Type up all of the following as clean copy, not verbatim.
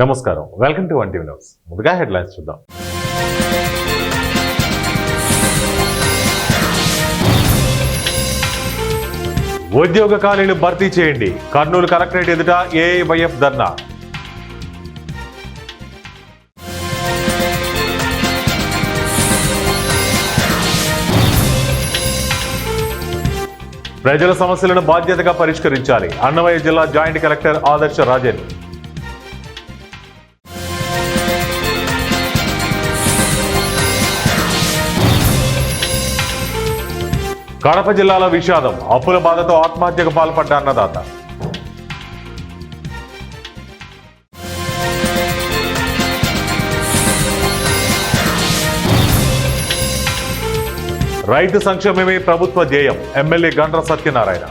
నమస్కారం, welcome to one TV news. ముందుగా headlines చూద్దాం. ఉద్యోగ ఖాళీలు భర్తీ చేయండి, కర్నూలు కలెక్టరేట్ ఎదుట ఏఐవైఎఫ్ ధర్నా. ప్రజల సమస్యలను బాధ్యతగా పరిష్కరించాలి, అన్నమయ్య జిల్లా జాయింట్ కలెక్టర్ ఆదర్శ రాజన్. కడప జిల్లాలో విషాదం, అప్పుల బాధతో ఆత్మహత్యకు పాల్పడ్డ అన్నదాత. రైతు సంక్షేమమే ప్రభుత్వ ధ్యేయం, ఎమ్మెల్యే గండ్ర సత్యనారాయణ.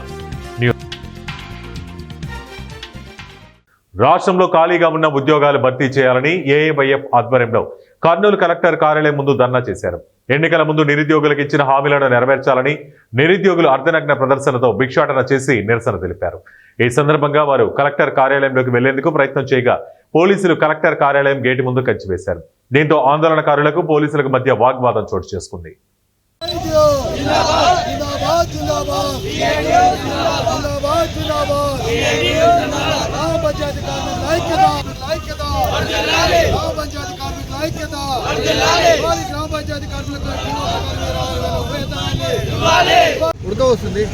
రాష్ట్రంలో ఖాళీగా ఉన్న ఉద్యోగాలు భర్తీ చేయాలని ఏఐవైఎఫ్ ఆధ్వర్యంలో కర్నూలు కలెక్టర్ కార్యాలయం ముందు ధర్నా చేశారు. ఎన్నికల ముందు నిరుద్యోగులకు ఇచ్చిన హామీలను నెరవేర్చాలని నిరుద్యోగులు అర్ధనగ్న ప్రదర్శనతో భిక్షాటన చేసి నిరసన తెలిపారు. ఈ సందర్భంగా వారు కలెక్టర్ కార్యాలయంలోకి వెళ్లేందుకు ప్రయత్నం చేయగా పోలీసులు కలెక్టర్ కార్యాలయం గేటు ముందు కంచివేశారు. దీంతో ఆందోళనకారులకు పోలీసులకు మధ్య వాగ్వాదం చోటు చేసుకుంది.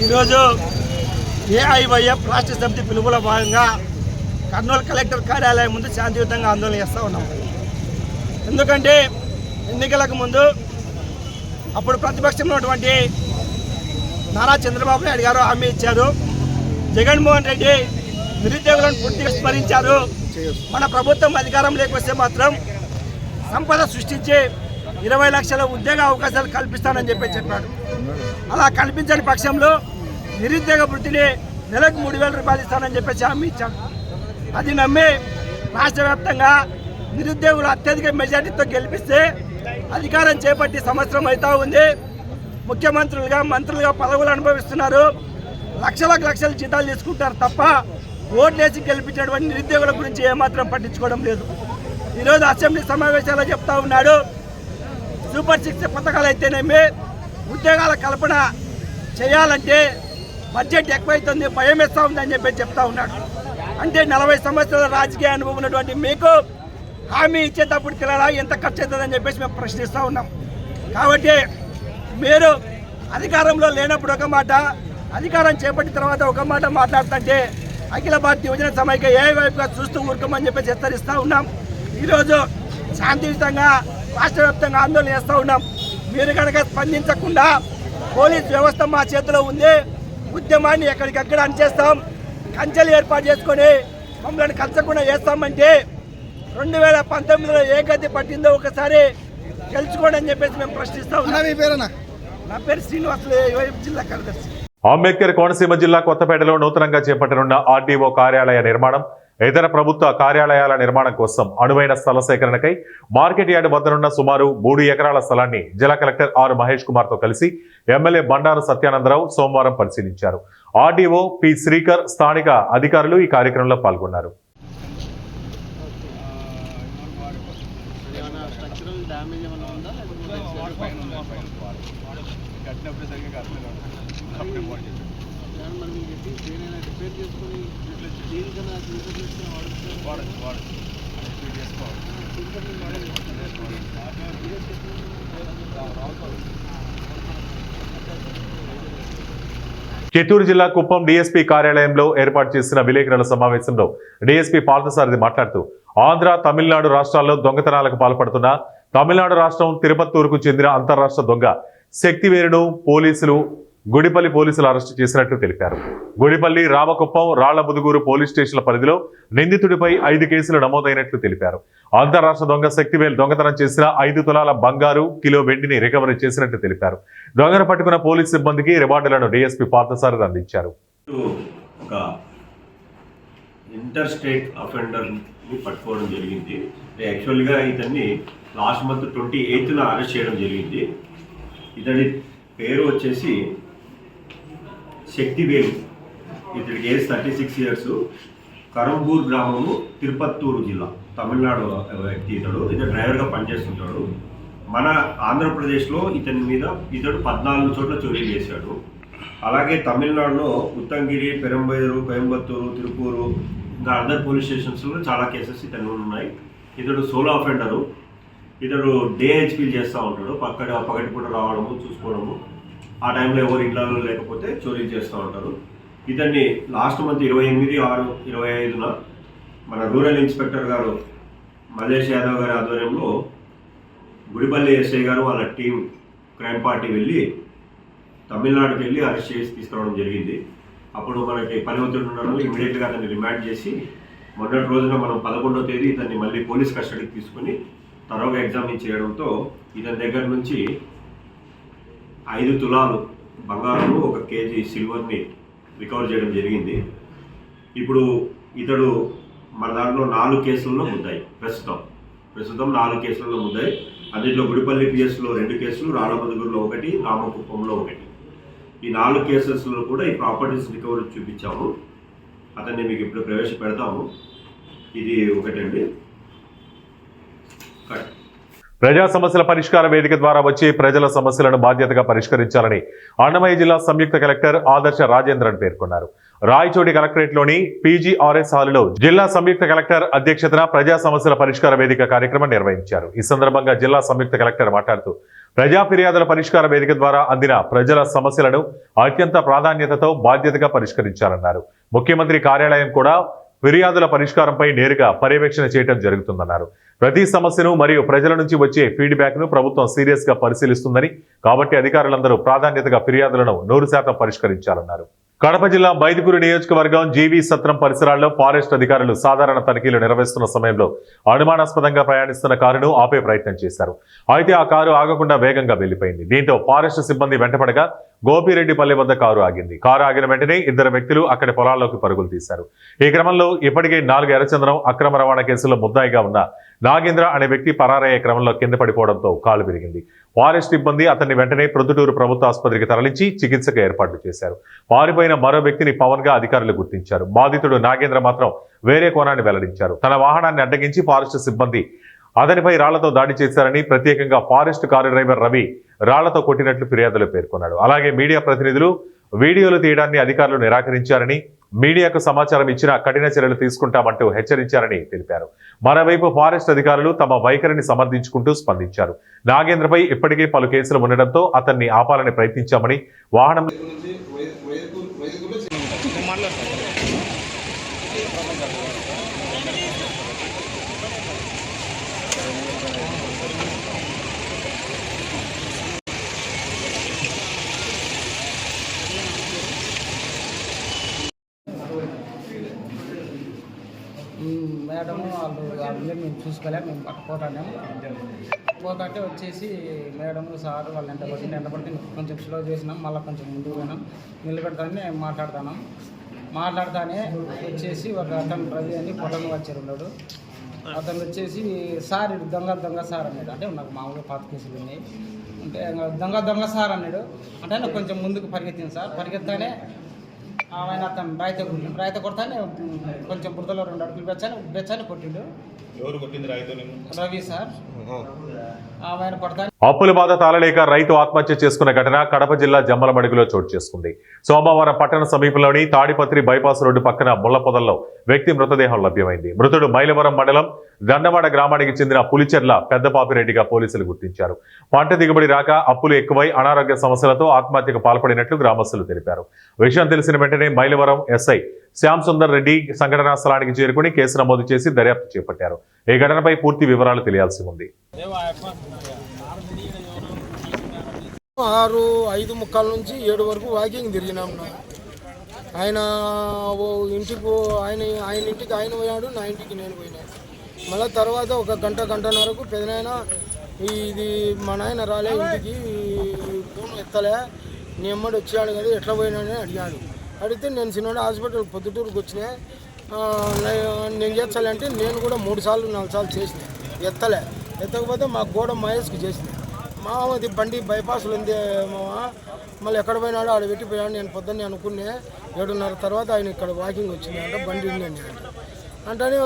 ఈరోజు ఏఐవైఎఫ్ రాష్ట్ర సమితి పిలుపులో భాగంగా కర్నూలు కలెక్టర్ కార్యాలయం ముందు శాంతియుతంగా ఆందోళన చేస్తూ ఉన్నాం. ఎందుకంటే ఎన్నికలకు ముందు అప్పుడు ప్రతిపక్షంలో ఉన్నటువంటి నారా చంద్రబాబు నాయుడు గారు హామీ ఇచ్చారు. జగన్మోహన్ రెడ్డి నిరుద్యోగులను పూర్తిగా స్మరించారు. మన ప్రభుత్వం అధికారంలోకి వస్తే మాత్రం సంపద సృష్టించి 20 లక్షల ఉద్యోగ అవకాశాలు కల్పిస్తానని చెప్పాడు. అలా కల్పించని పక్షంలో నిరుద్యోగ వృత్తిని నెలకు 3,000 రూపాయలు ఇస్తానని చెప్పేసి హామీ ఇచ్చాడు. అది నమ్మి రాష్ట్ర వ్యాప్తంగా నిరుద్యోగులు అత్యధిక మెజార్టీతో గెలిపిస్తే అధికారం చేపట్టి సంవత్సరం అవుతా ఉంది. ముఖ్యమంత్రులుగా మంత్రులుగా పదవులు అనుభవిస్తున్నారు. లక్షల జీతాలు తీసుకుంటారు తప్ప ఓట్లేసి గెలిపించినటువంటి నిరుద్యోగుల గురించి ఏమాత్రం పట్టించుకోవడం లేదు. ఈరోజు అసెంబ్లీ సమావేశాల్లో చెప్తా ఉన్నాడు, సూపర్ 6 పథకాలు అయితేనేమి ఉద్యోగాల కల్పన చేయాలంటే బడ్జెట్ ఎక్కువైతుంది, భయం వేస్తూ ఉందని చెప్పి చెప్తా ఉన్నాడు. అంటే 40 సంవత్సరాల రాజకీయ అనుభవం ఉన్నటువంటి మీకు హామీ ఇచ్చేటప్పుడు తెలియదా ఎంత ఖర్చు అవుతుందని చెప్పేసి మేము ప్రశ్నిస్తూ ఉన్నాం. కాబట్టి మీరు అధికారంలో లేనప్పుడు ఒక మాట, అధికారం చేపట్టిన తర్వాత ఒక మాట మాట్లాడుతుంటే అఖిల భారతీయ యువజన సమైక్య ఏఐవైఎఫ్గా చూస్తూ ఊరుకోమని చెప్పి హెచ్చరిస్తూ ఉన్నాం. ఈరోజు శాంతియుతంగా రాష్ట్ర వ్యాప్తంగా ఆందోళన చేస్తూ ఉన్నాం. మీరు కనుక స్పందించకుండా పోలీస్ వ్యవస్థ మా చేతిలో ఉంది, ఉద్యమాన్ని ఎక్కడికక్కడ అణచేస్తాం, కంచెలు ఏర్పాటు చేసుకొని మమ్మల్ని కలచకుండా చేస్తామంటే 2019లో ఏ గతి పట్టిందో ఒకసారి తెలుసుకోండి అని చెప్పేసి మేము ప్రశ్నిస్తా ఉన్నాం. నా పేరు శ్రీనివాసులు, జిల్లా కార్యదర్శి. అంబేద్కర్ కోనసీమ జిల్లా కొత్తపేటలో నూతనంగా చేపట్టనున్న ఆర్డీఓ కార్యాలయ నిర్మాణం, ఇతర ప్రభుత్వ కార్యాలయాల నిర్మాణం కోసం అనువైన స్థల సేకరణకై మార్కెట్ యార్డు వద్దనున్న సుమారు 3 ఎకరాల స్థలాన్ని జిల్లా కలెక్టర్ ఆర్ మహేష్ కుమార్ తో కలిసి ఎమ్మెల్యే బండారు సత్యానందరావు సోమవారం పరిశీలించారు. ఆర్డీఓ పి శ్రీకర్, స్థానిక అధికారులు ఈ కార్యక్రమంలో పాల్గొన్నారు. చిత్తూరు జిల్లా కుప్పం డీఎస్పీ కార్యాలయంలో ఏర్పాటు చేసిన విలేకరుల సమావేశంలో డీఎస్పీ పార్థసారథి మాట్లాడుతూ ఆంధ్ర, తమిళనాడు రాష్ట్రాల్లో దొంగతనాలకు పాల్పడుతున్న తమిళనాడు రాష్ట్రం తిరుపత్తూరుకు చెందిన అంతర్రాష్ట్ర దొంగ శక్తివేరును గుడిపల్లి పోలీసులు అరెస్టు చేసినట్లు తెలిపారు. గుడిపల్లి, రామకుప్పం, రాళ్లముదుగూరు పోలీస్ స్టేషన్ల పరిధిలో నిందితుడిపై 5 కేసులు నమోదైనట్లు తెలిపారు. అంతర్రాష్ట్ర దొంగ శక్తివేల్ దొంగతనం చేసిన 5 తులాల బంగారు, కిలో వెండిని రికవరీ చేసినట్లు తెలిపారు. దొంగను పట్టుకున్న పోలీస్ సిబ్బందికి రివార్డులను డీఎస్పీ పార్థసారథి అందించారు. ఒక ఇంటర్ స్టేట్ అఫెండర్ ని పట్టుకోవడం జరిగింది. యాక్చువల్గా ఇతన్ని లాస్ట్ మంత్ 28న అరెస్ట్ చేయడం జరిగింది. ఇతడి పేరు వచ్చేసి శక్తివేల్. ఇతడికి ఏజ్ 36 ఇయర్స్. కరంబూర్ గ్రామము, తిరుపత్తూరు జిల్లా, తమిళనాడు వ్యక్తి. ఇతడు డ్రైవర్గా పనిచేస్తుంటాడు. మన ఆంధ్రప్రదేశ్లో ఇతడు 14 చోట్ల చోరీ చేశాడు. అలాగే తమిళనాడులో ఉత్తంగిరి, పెరంబైరు, కోయంబత్తూరు, తిరుపూరు, ఇంకా అదర్ పోలీస్ స్టేషన్స్లో చాలా కేసెస్ ఇతను ఉన్నాయి. ఇతడు సోలో అఫెండరు. ఇతడు డే హెచ్పీలు చేస్తూ ఉంటాడు. పగటిపూట రావడము, చూసుకోవడము, ఆ టైంలో ఎవరు ఇళ్లలో లేకపోతే చోరీ చేస్తూ ఉంటారు. ఇతన్ని లాస్ట్ మంత్ 28/6/25 మన రూరల్ ఇన్స్పెక్టర్ గారు మల్లేష్ యాదవ్ గారి ఆధ్వర్యంలో గుడిపల్లి ఎస్ఐ గారు వాళ్ళ టీం క్రైమ్ పార్టీ వెళ్ళి తమిళనాడుకి వెళ్ళి అరెస్ట్ చేసి తీసుకురావడం జరిగింది. అప్పుడు మనకి పని ఒత్తిడి ఉండడం ఇమీడియట్గా అతన్ని రిమాండ్ చేసి మొన్నటి రోజున మనం 11వ తేదీ ఇతన్ని మళ్ళీ పోలీస్ కస్టడీకి తీసుకుని తరోగా ఎగ్జామిన్ చేయడంతో ఇతని దగ్గర నుంచి 5 తులాలు బంగారము, 1 కేజీ సిల్వర్ని రికవర్ చేయడం జరిగింది. ఇప్పుడు ఇతడు మన దాంట్లో 4 కేసులలో ముద్దాయి. ప్రస్తుతం 4 కేసులలో ముద్దాయి. అందులో గుడిపల్లి పిఎస్లో 2 కేసులు, రాళ్ళమదుగురులో 1, రామకుప్పంలో 1. ఈ 4 కేసెస్లో కూడా ఈ ప్రాపర్టీస్ రికవరీ చూపించాము. అతన్ని మీకు ఇప్పుడు ప్రవేశపెడతాము. ఇది ఒకటండి. ప్రజా సమస్యల పరిష్కార వేదిక ద్వారా వచ్చే ప్రజల సమస్యలను బాధ్యతగా పరిష్కరించాలని అన్నమయ్య జిల్లా సంయుక్త కలెక్టర్ ఆదర్శ రాజేంద్రన్ పేర్కొన్నారు. రాయచోటి కలెక్టరేట్లోని పీజీఆర్ఎస్ హాలులో జిల్లా సంయుక్త కలెక్టర్ అధ్యక్షతన ప్రజా సమస్యల పరిష్కార వేదిక కార్యక్రమం నిర్వహించారు. ఈ సందర్భంగా జిల్లా సంయుక్త కలెక్టర్ మాట్లాడుతూ ప్రజా ఫిర్యాదుల పరిష్కార వేదిక ద్వారా అందిన ప్రజల సమస్యలను అత్యంత ప్రాధాన్యతతో బాధ్యతగా పరిష్కరించాలన్నారు. ముఖ్యమంత్రి కార్యాలయం కూడా ఫిర్యాదుల పరిష్కారంపై నేరుగా పర్యవేక్షణ చేయడం జరుగుతుందన్నారు. ప్రతి సమస్యను మరియు ప్రజల నుంచి వచ్చే ఫీడ్బ్యాక్ను ప్రభుత్వం సీరియస్ గా పరిశీలిస్తుందని, కాబట్టి అధికారులందరూ ప్రాధాన్యతగా ఫిర్యాదులను 100% పరిష్కరించాలన్నారు. కడప జిల్లా బైదుకూరు నియోజకవర్గం జీవీ సత్రం పరిసరాల్లో ఫారెస్ట్ అధికారులు సాధారణ తనిఖీలు నిర్వహిస్తున్న సమయంలో అనుమానాస్పదంగా ప్రయాణిస్తున్న కారును ఆపే ప్రయత్నం చేశారు. అయితే ఆ కారు ఆగకుండా వేగంగా వెళ్లిపోయింది. దీంతో ఫారెస్ట్ సిబ్బంది వెంటపడగా గోపిరెడ్డిపల్లి వద్ద కారు ఆగింది. కారు ఆగిన వెంటనే 2 వ్యక్తులు అక్కడి పొలాల్లోకి పరుగులు తీశారు. ఈ క్రమంలో ఇప్పటికే 4 ఎర్రచంద్రం అక్రమ రవాణా కేసులో ముద్దాయిగా ఉన్న నాగేంద్ర అనే వ్యక్తి పరారయ్యే క్రమంలో కింద పడిపోవడంతో కాలు విరిగింది. ఫారెస్ట్ సిబ్బంది అతన్ని వెంటనే ప్రొద్దుటూరు ప్రభుత్వ ఆసుపత్రికి తరలించి చికిత్సకు ఏర్పాట్లు చేశారు. పారిపోయిన మరో వ్యక్తిని పవన్ గా అధికారులు గుర్తించారు. బాధితుడు నాగేంద్ర మాత్రం వేరే కోణాన్ని వెల్లడించారు. తన వాహనాన్ని అడ్డగించి ఫారెస్ట్ సిబ్బంది అతనిపై రాళ్లతో దాడి చేశారని, ప్రత్యేకంగా ఫారెస్ట్ కారు డ్రైవర్ రవి రాళ్లతో కొట్టినట్లు ఫిర్యాదులో పేర్కొన్నాడు. అలాగే మీడియా ప్రతినిధులు వీడియోలు తీయడాన్ని అధికారులు నిరాకరించారని, మీడియాకు సమాచారం ఇచ్చినా కఠిన చర్యలు తీసుకుంటామంటూ హెచ్చరించారని తెలిపారు. మరోవైపు ఫారెస్ట్ అధికారులు తమ వైఖరిని సమర్థించుకుంటూ స్పందించారు. నాగేంద్రపై ఇప్పటికే పలు కేసులు ఉండడంతో అతన్ని ఆపాలని ప్రయత్నించామని, వాహనం మేడము వాళ్ళు మేము చూసుకోలే, మేము పట్టుకోవటాము. పోతుంటే వచ్చేసి మేడము సార్ వాళ్ళు ఎంటబడితే కొంచెం స్లో చేసినాం. మళ్ళీ కొంచెం ముందుకు పోయినాం. నిలబెడతానే మాట్లాడతానే వచ్చేసి ఒక అతను రవి అని పొట్టను వచ్చారు ఉన్నాడు. అతను వచ్చేసి సార్ ఇటు దొంగ సార్ అన్నాడు. అంటే నాకు మామూలుగా 5 కేసులు ఉన్నాయి. అంటే దొంగ సార్ అన్నాడు. అంటే నాకు కొంచెం ముందుకు పరిగెత్తింది సార్. పరిగెత్తానే ఆయన అతను రాయిత కొడతానే కొంచెం బురదలో 2 అడుగులు బెచ్చాని కొట్టిండు. ఎవరు కొట్టింది రాయితో? రవి సార్. ఆయన కొడతాను. అప్పుల బాధ తాళలేక రైతు ఆత్మహత్య చేసుకున్న ఘటన కడప జిల్లా జమ్మలమడుగులో చోటు చేసుకుంది. సోమవారం పట్టణ సమీపంలోని తాడిపత్రి బైపాస్ రోడ్డు పక్కన ముళ్ల పొదల్లో వ్యక్తి మృతదేహం లభ్యమైంది. మృతుడు మైలవరం మండలం దండవాడ గ్రామానికి చెందిన పులిచెర్ల పెద్దపాపిరెడ్డిగా పోలీసులు గుర్తించారు. పంట దిగుబడి రాక అప్పులు ఎక్కువై అనారోగ్య సమస్యలతో ఆత్మహత్యకు పాల్పడినట్లు గ్రామస్తులు తెలిపారు. విషయం తెలిసిన వెంటనే మైలవరం ఎస్ఐ శ్యామ్ సుందర్ రెడ్డి సంఘటనా స్థలానికి చేరుకుని కేసు నమోదు చేసి దర్యాప్తు చేపట్టారు. ఈ ఘటనపై పూర్తి వివరాలు తెలియాల్సి ఉంది. 6:05 నుంచి 7 వరకు వాకింగ్ తిరిగినాం. ఆయన ఇంటికి ఆయన ఇంటికి ఆయన పోయాడు, నా ఇంటికి నేను పోయినా. మళ్ళీ తర్వాత ఒక గంటన్నరకు పెదనాయన ఇది మా నాయన రాలే ఇంటికి, ఫోన్ ఎత్తలే, నీ అమ్మడు వచ్చాడు కదా ఎట్లా పోయినాడని అడిగాడు. అడిగితే నేను చిన్నోడు హాస్పిటల్ పొద్దుటూరుకు వచ్చినా, నేను చేస్తాలంటే నేను కూడా 3 సార్లు 4 సార్లు చేసిన, ఎత్తకపోతే మా గోడ మహేష్కి చేసిన. మామది బండి బైపాస్లో ఉంది మళ్ళీ ఎక్కడ పోయినాడో ఆడ పెట్టిపోయాడు. నేను పొద్దున్నే అనుకునే 7:30 తర్వాత ఆయన ఇక్కడ వాకింగ్ వచ్చింది అంటే బండి ఉంది అని. అంటేనే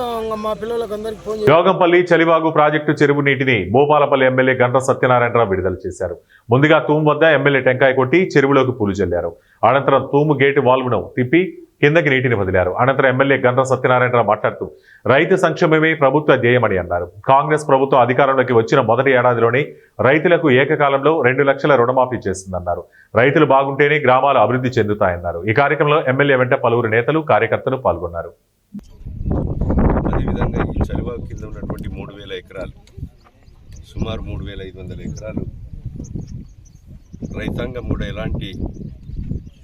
మా పిల్లలకు అందరికి ఫోన్ చేసి యోగంపల్లి చలివాగు ప్రాజెక్టు చెరువు నీటిని భూపాలపల్లి ఎమ్మెల్యే గంట సత్యనారాయణరావు విడుదల చేశారు. ముందుగా తూము వద్ద ఎమ్మెల్యే టెంకాయ కొట్టి చెరువులోకి పూలు చల్లారు. అనంతరం తూము గేటు వాల్వ్ను తిప్పి కిందకి నీటిని వదిలారు. అనంతరం ఎమ్మెల్యే గంట సత్యనారాయణరావు మాట్లాడుతూ రైతు సంక్షేమమే ప్రభుత్వ ధ్యేయమని అన్నారు. కాంగ్రెస్ ప్రభుత్వం అధికారంలోకి వచ్చిన మొదటి ఏడాదిలోనే రైతులకు ఏకకాలంలో 2 లక్షల రుణమాఫీ చేసిందన్నారు. రైతులు బాగుంటేనే గ్రామాలు అభివృద్ధి చెందుతాయన్నారు. ఈ కార్యక్రమంలో ఎమ్మెల్యే వెంట పలువురు నేతలు కార్యకర్తలు పాల్గొన్నారు. అదేవిధంగా ఈ చలివాగు కింద ఉన్నటువంటి 3000 ఎకరాలు, సుమారు 3500 ఎకరాలు రైతాంగం కూడా ఎలాంటి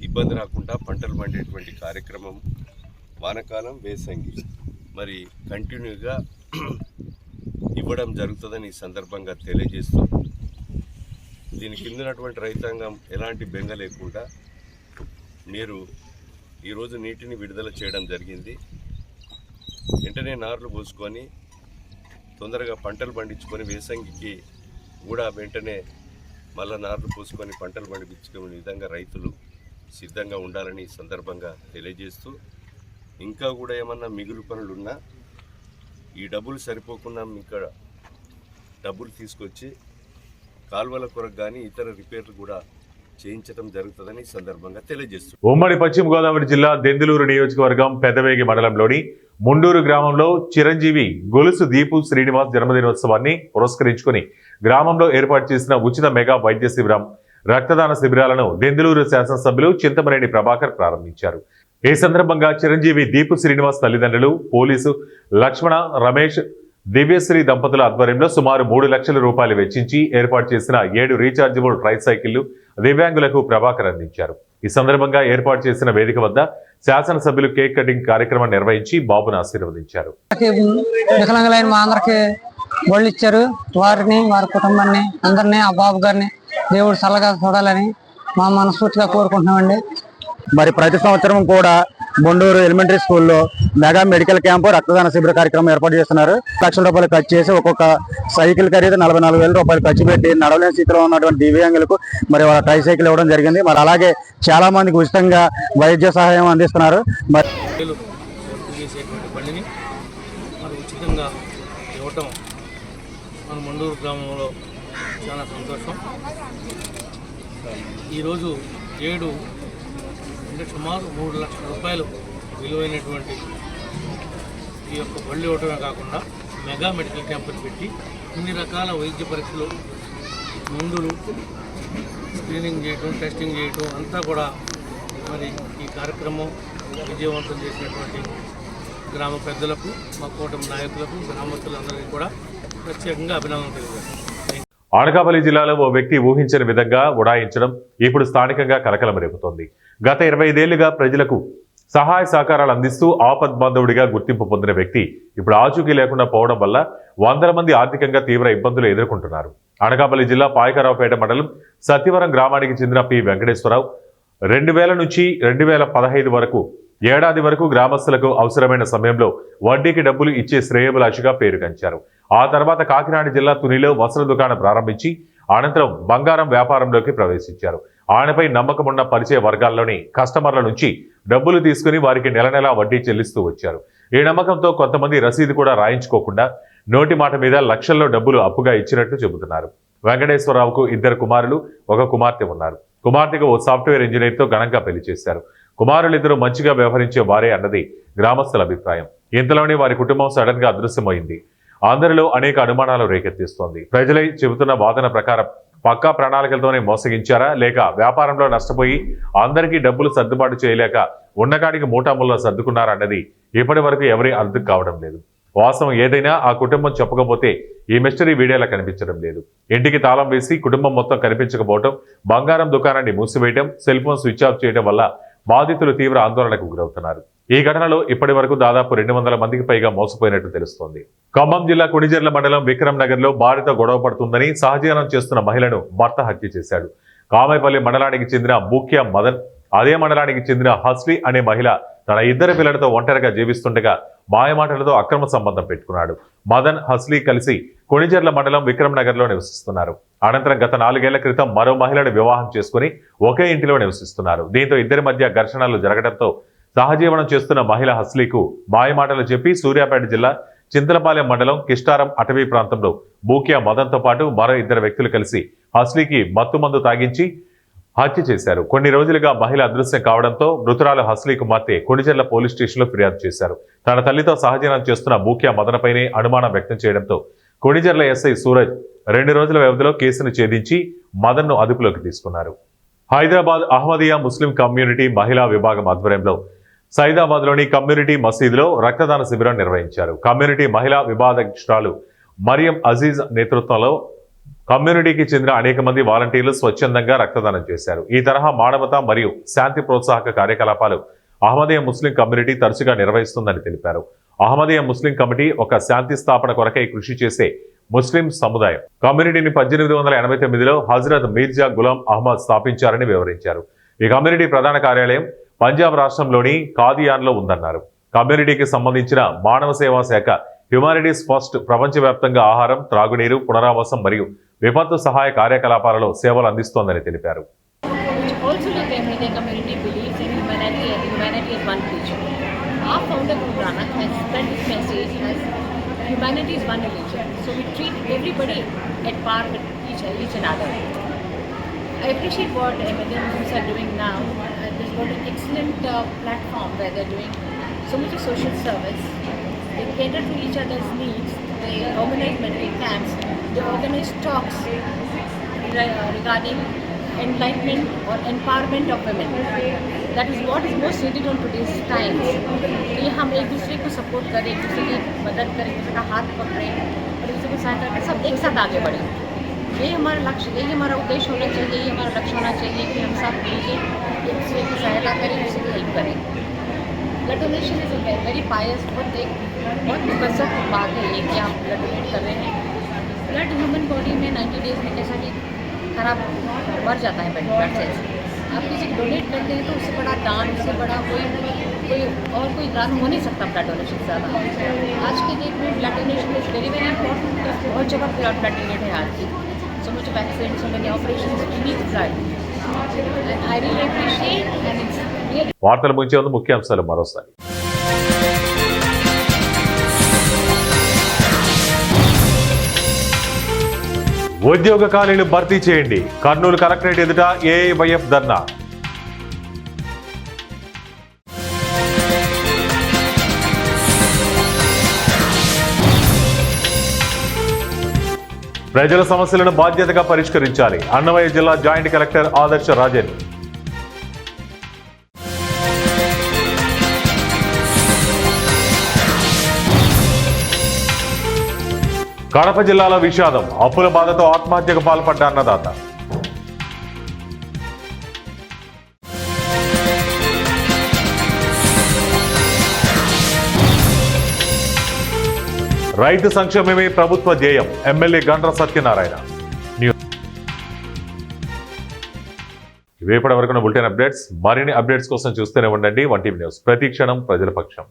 ఇబ్బంది రాకుండా పంటలు పండేటువంటి కార్యక్రమం వానకాలం వేసంగి మరి కంటిన్యూగా ఇవ్వడం జరుగుతుందని ఈ సందర్భంగా తెలియజేస్తూ దీని కింద ఉన్నటువంటి రైతాంగం ఎలాంటి బెంగ లేకుండా మీరు ఈరోజు నీటిని విడుదల చేయడం జరిగింది. వెంటనే నార్లు పోసుకొని తొందరగా పంటలు పండించుకొని వేసంగికి కూడా వెంటనే మళ్ళా నార్లు పోసుకొని పంటలు పండించుకునే విధంగా రైతులు సిద్ధంగా ఉండాలని ఈ సందర్భంగా తెలియజేస్తూ ఇంకా కూడా ఏమన్నా మిగులు పనులున్నా ఈ డబ్బులు సరిపోకుండా ఇంకా డబ్బులు తీసుకొచ్చి కాలువల కొరకు కానీ ఇతర రిపేర్లు కూడా చేయించడం జరుగుతుందని ఈ సందర్భంగా తెలియజేస్తుంది. ఉమ్మడి పశ్చిమ గోదావరి జిల్లా దెందులూరు నియోజకవర్గం పెదవేగి మండలంలోని ముండూరు గ్రామంలో చిరంజీవి గొలుసు దీపు శ్రీనివాస్ జన్మదినోత్సవాన్ని పురస్కరించుకుని గ్రామంలో ఏర్పాటు చేసిన ఉచిత మెగా వైద్య శిబిరం, రక్తదాన శిబిరాలను దెందులూరు శాసనసభ్యులు చింతమనేని ప్రభాకర్ ప్రారంభించారు. ఈ సందర్భంగా చిరంజీవి దీపు శ్రీనివాస్ తల్లిదండ్రులు, పోలీసు లక్ష్మణ, రమేష్, దివ్యశ్రీ దంపతుల ఆధ్వర్యంలో సుమారు 3 లక్షల రూపాయలు వెచ్చించి ఏర్పాటు చేసిన 7 రీఛార్జబుల్ ట్రైసైకిళ్లు దివ్యాంగులకు ప్రభాకర్ అందించారు. ఈ సందర్భంగా ఏర్పాటు చేసిన వేదిక వద్ద శాసనసభ్యులు కేక్ కటింగ్ కార్యక్రమం నిర్వహించి బాబును ఆశీర్వదించారు. వికలాంగులైన మా అందరికి బళ్ళు ఇచ్చారు. వారిని, వారి కుటుంబాన్ని అందరినీ, ఆ బాబు గారిని దేవుడు చల్లగా చూడాలని మా మనస్ఫూర్తిగా కోరుకుంటున్నామండి. మరి ప్రతి సంవత్సరం కూడా బొండూరు ఎలిమెంటరీ స్కూల్లో మెగా మెడికల్ క్యాంపు, రక్తదాన శిబిర కార్యక్రమం ఏర్పాటు చేస్తున్నారు. లక్షల రూపాయలు ఖర్చు చేసి ఒక్కొక్క సైకిల్ ఖరీదు 44,000 రూపాయలు ఖర్చు పెట్టి నడవలేని స్థితిలో ఉన్నటువంటి దివ్యాంగులకు మరి వాళ్ళ ట్రైసైకిల్ ఇవ్వడం జరిగింది. మరి అలాగే చాలా మందికి ఉచితంగా వైద్య సహాయం అందిస్తున్నారు. మరి బండిని మరి ఉచితంగా ఇవ్వటం మన మండూరు గ్రామంలో చాలా సంతోషం. ఈరోజు 7 అంటే సుమారు 3 లక్షల రూపాయలు విలువైనటువంటి ఈ యొక్క బళ్ళు ఇవ్వటమే కాకుండా మెగా మెడికల్ క్యాంపుని పెట్టి ఇన్ని రకాల వైద్య పరీక్షలు, మందులు, స్క్రీనింగ్ చేయటం, టెస్టింగ్ చేయటం అంతా కూడా మరి ఈ కార్యక్రమం విజయవంతం చేసినటువంటి గ్రామ పెద్దలకు, మా కూటమి నాయకులకు, గ్రామస్తులందరికీ కూడా ప్రత్యేకంగా అభినందనలు తెలియజేస్తాను. అనకాపల్లి జిల్లాలో ఓ వ్యక్తి ఊహించని విధంగా ఉడాయించడం ఇప్పుడు స్థానికంగా కలకలం రేపుతోంది. గత 25 ఏళ్లుగా ప్రజలకు సహాయ సహకారాలు అందిస్తూ ఆపద్బాంధవుడిగా గుర్తింపు పొందిన వ్యక్తి ఇప్పుడు ఆచూకీ లేకుండా పోవడం వల్ల వందల మంది ఆర్థికంగా తీవ్ర ఇబ్బందులు ఎదుర్కొంటున్నారు. అనకాపల్లి జిల్లా పాయకరావుపేట మండలం సత్యవరం గ్రామానికి చెందిన పి వెంకటేశ్వరరావు 2000 నుంచి 2015 వరకు ఏడాది వరకు గ్రామస్తులకు అవసరమైన సమయంలో వడ్డీకి డబ్బులు ఇచ్చే శ్రేయభిలాషిగా పేరుగంచారు. ఆ తర్వాత కాకినాడ జిల్లా తునిలో వస్త్ర దుకాణం ప్రారంభించి అనంతరం బంగారం వ్యాపారంలోకి ప్రవేశించారు. ఆయనపై నమ్మకం ఉన్న పరిచయ వర్గాల్లోని కస్టమర్ల నుంచి డబ్బులు తీసుకుని వారికి నెల నెలా వడ్డీ చెల్లిస్తూ వచ్చారు. ఈ నమ్మకంతో కొంతమంది రసీదు కూడా రాయించుకోకుండా నోటి మాట మీద లక్షల్లో డబ్బులు అప్పుగా ఇచ్చినట్లు చెబుతున్నారు. వెంకటేశ్వరరావుకు 2 కుమారులు, 1 కుమార్తె ఉన్నారు. కుమార్తెకు ఓ సాఫ్ట్వేర్ ఇంజనీర్తో ఘనంగా పెళ్లి చేశారు. కుమారులిద్దరూ మంచిగా వ్యవహరించే వారే అన్నది గ్రామస్తుల అభిప్రాయం. ఇంతలోనే వారి కుటుంబం సడన్ గా అదృశ్యమైంది. అందరిలో అనేక అనుమానాలు రేకెత్తిస్తోంది. ప్రజలై చెబుతున్న వాదన ప్రకారం పక్కా ప్రణాళికలతోనే మోసగించారా, లేక వ్యాపారంలో నష్టపోయి అందరికీ డబ్బులు సర్దుబాటు చేయలేక ఉన్నకాడికి మూటాముల్లో సర్దుకున్నారా అన్నది ఇప్పటి వరకు ఎవరి అర్థం కావడం లేదు. వాస్తవం ఏదైనా ఆ కుటుంబం చెప్పకపోతే ఈ మిస్టరీ వీడియోలా కనిపించడం లేదు. ఇంటికి తాళం వేసి కుటుంబం మొత్తం కనిపించకపోవడం, బంగారం దుకాణాన్ని మూసివేయడం, సెల్ ఫోన్ స్విచ్ ఆఫ్ చేయడం వల్ల బాధితులు తీవ్ర ఆందోళనకు గురవుతున్నారు. ఈ ఘటనలో ఇప్పటి వరకు దాదాపు 200 మందికి పైగా మోసపోయినట్టు తెలుస్తోంది. ఖమ్మం జిల్లా కొణిజర్ల మండలం విక్రమ్ నగర్ లో భార్యతో గొడవ పడుతుందని సహజీవనం చేస్తున్న మహిళను భర్త హత్య చేశాడు. కామైపల్లి మండలానికి చెందిన బూక్యా మదన్, అదే మండలానికి చెందిన హస్లీ అనే మహిళ తన 2 పిల్లలతో ఒంటరిగా జీవిస్తుండగా మాయమాటలతో అక్రమ సంబంధం పెట్టుకున్నాడు. మదన్, హస్లీ కలిసి కొణిజర్ల మండలం విక్రమ్ నగర్ లో నివసిస్తున్నారు. అనంతరం గత 4 ఏళ్ల క్రితం మరో మహిళను వివాహం చేసుకుని ఒకే ఇంటిలో నివసిస్తున్నారు. దీంతో ఇద్దరి మధ్య ఘర్షణలు జరగడంతో సహజీవనం చేస్తున్న మహిళ హస్లీకు మాయమాటలు చెప్పి సూర్యాపేట జిల్లా చింతలపాలెం మండలం కిష్టారం అటవీ ప్రాంతంలో బూకియా మదన్తో పాటు మరో 2 వ్యక్తులు కలిసి హస్లీకి మత్తుమందు తాగించి హత్య చేశారు. కొన్ని రోజులుగా మహిళ అదృశ్యం కావడంతో మృతురాలు హస్లీ కుమార్తె కొణిజర్ల పోలీస్ స్టేషన్లో ఫిర్యాదు చేశారు. తన తల్లితో సహజీవనం చేస్తున్న బూకియా మదనపైనే అనుమానం వ్యక్తం చేయడంతో కొణిజర్ల ఎస్ఐ సూరజ్ 2 రోజుల వ్యవధిలో కేసును ఛేదించి మదన్ను అదుపులోకి తీసుకున్నారు. హైదరాబాద్ అహ్మదియా ముస్లిం కమ్యూనిటీ మహిళా విభాగం ఆధ్వర్యంలో సైదాబాద్లోని కమ్యూనిటీ మసీదులో రక్తదాన శిబిరం నిర్వహించారు. కమ్యూనిటీ మహిళా విభాగాధ్యక్షురాలు మరియం అజీజ్ నేతృత్వంలో కమ్యూనిటీకి చెందిన అనేక మంది వాలంటీర్లు స్వచ్ఛందంగా రక్తదానం చేశారు. ఈ తరహా మానవత మరియు శాంతి ప్రోత్సాహక కార్యకలాపాలు అహ్మదియా ముస్లిం కమ్యూనిటీ తరచుగా నిర్వహిస్తుందని తెలిపారు. అహ్మదియా ముస్లిం కమిటీ ఒక శాంతి స్థాపన కొరకై కృషి చేసే ముస్లిం సముదాయం. కమ్యూనిటీని 1889లో హజరత్ మీర్జా గులాం అహ్మద్ స్థాపించారని వివరించారు. ఈ కమ్యూనిటీ ప్రధాన కార్యాలయం పంజాబ్ రాష్ట్రంలోని కాదియాన్లో ఉందన్నారు. కమ్యూనిటీకి సంబంధించిన మానవ సేవా శాఖ హ్యుమానిటీస్ ఫస్ట్ ప్రపంచవ్యాప్తంగా ఆహారం, త్రాగునీరు, పునరావాసం మరియు విపత్తు సహాయ కార్యకలాపాలలో సేవలు అందిస్తోందని తెలిపారు. Humanity is one religion, so we treat everybody at par with each another. I appreciate what Ahmadiyya Muslims are doing now. They've got an excellent platform where they're doing so much of social service. They cater to each other's needs. They organize medical camps. They organize talks regarding enlightenment or empowerment of women. That is what is most needed on today's times. कि हम एक दूसरे को support करें, एक दूसरे की मदद करें, एक दूसरे का हाथ पकड़ें और एक दूसरे को सहायता करें, सब एक साथ आगे बढ़ें. यही हमारा लक्ष्य, यही हमारा उद्देश्य होना चाहिए, यही हमारा लक्ष्य होना चाहिए कि हम सब मिलकर एक दूसरे की सहायता करें, एक दूसरे की हेल्प करें. Blood donation is a very पायस, बहुत मुकद्दस बात है ये कि आप ब्लड डोनेट कर रहे हैं. ब्लड ह्यूमन बॉडी में 90 डेज में कैसा कि खराब मर जाता है ब्लड सेल्स. आप किसी को डोनेट करते हैं तो उससे बड़ा दान, उससे बड़ा कोई कोई दान हो नहीं सकता ब्लड डोनेशन से ज़्यादा. आज के डेट में blood donation is very important. बहुत जगह ब्लड डोनेट है आज की. So much of accidents, so many operations, we need blood. And I really appreciate and it's really... వార్తలు ముంచే ముందు ముఖ్యాంశాలు మరోసారి. ఉద్యోగ ఖాళీలు భర్తీ చేయండి. కర్నూలు కలెక్టరేట్ ఎదుట ఏఐవైఎఫ్ ధర్నా. ప్రజల సమస్యలను బాధ్యతగా పరిష్కరించాలి. అన్నమయ్య జిల్లా జాయింట్ కలెక్టర్ ఆదర్శ రాజన్. కడప జిల్లాలో విషాదం. అప్పుల బాధతో ఆత్మహత్యకు పాల్పడ్డ అన్నదాత. రైతు సంక్షేమమే ప్రభుత్వ ధ్యేయం. ఎమ్మెల్యే గండ్ర సత్యనారాయణ. ఇవేపటి వరకు బులెటిన్ అప్డేట్స్. మరిన్ని అప్డేట్స్ కోసం చూస్తూనే ఉండండి 1 టీవీ న్యూస్. ప్రతి క్షణం ప్రజల పక్షం.